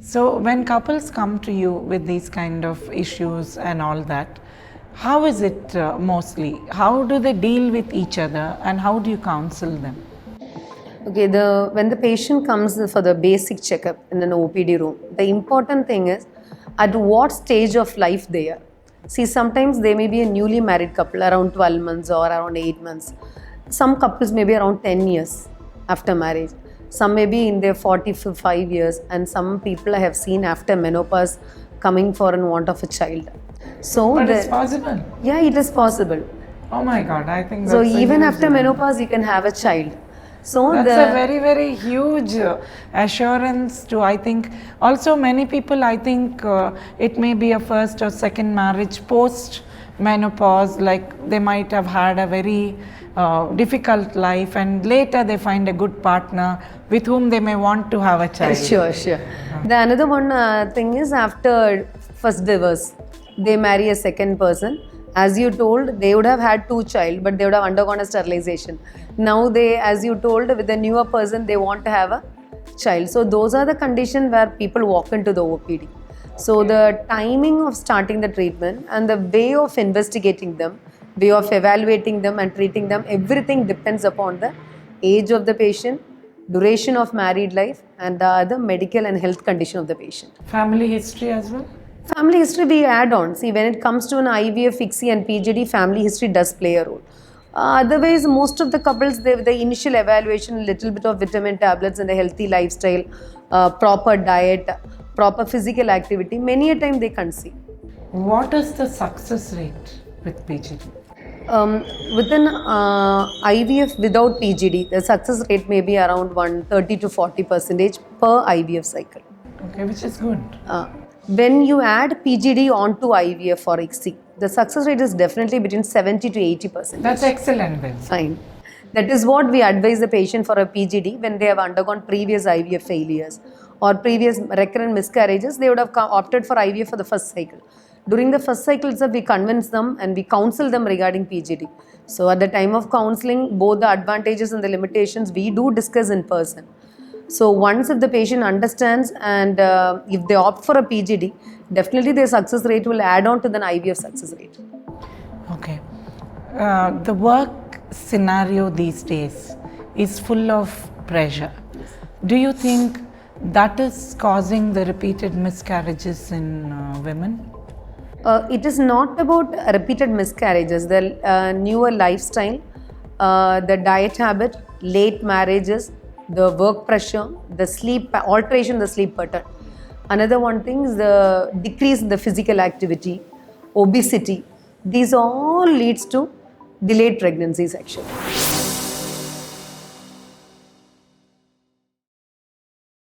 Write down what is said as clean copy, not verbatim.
So, when couples come to you with these kind of issues and all that, how is it mostly? How do they deal with each other and how do you counsel them? Okay, when the patient comes for the basic checkup in an OPD room, the important thing is at what stage of life they are. See, sometimes they may be a newly married couple around 12 months or around 8 months. Some couples may be around 10 years after marriage. Some may be in their 45 years, and some people I have seen after menopause coming for an want of a child. So, But it's possible. yeah, it is possible. Oh my God, I think So, that's a even huge after menopause, you can have a child. So, That's a very, very huge assurance to, I think, also many people, I think it may be a first or second marriage post menopause, like they might have had a very difficult life and later they find a good partner with whom they may want to have a child. Sure. The another one thing is after first divorce, they marry a second person. As you told, they would have had 2 child, but they would have undergone a sterilization. Now they, as you told, with the newer person, they want to have a child. So those are the conditions where people walk into the OPD. So the timing of starting the treatment and the way of investigating them, way of evaluating them and treating them, everything depends upon the age of the patient, duration of married life, and the other medical and health condition of the patient. Family history as well? Family history we add on. See, when it comes to an IVF, ICSI and PGD, family history does play a role. Otherwise, most of the couples, the initial evaluation, a little bit of vitamin tablets and a healthy lifestyle, proper diet, proper physical activity, many a time they conceive. What is the success rate with PGD? Within IVF without PGD, the success rate may be around 130 to 40% per IVF cycle. Okay, which is good. When you add PGD onto IVF or ICSI, the success rate is definitely between 70 to 80%. That's excellent then. Fine. That is what we advise the patient for a PGD when they have undergone previous IVF failures or previous recurrent miscarriages. They would have opted for IVF for the first cycle. During the first cycle itself, we convince them and we counsel them regarding PGD. So at the time of counseling, both the advantages and the limitations we do discuss in person. So once if the patient understands and if they opt for a PGD, definitely their success rate will add on to the IVF success rate. Okay. The work scenario these days is full of pressure. Do you think that is causing the repeated miscarriages in women? It is not about repeated miscarriages. The newer lifestyle, the diet habit, late marriages, the work pressure, the sleep alteration, the sleep pattern. Another one thing is the decrease in the physical activity, obesity. These all leads to delayed pregnancies actually.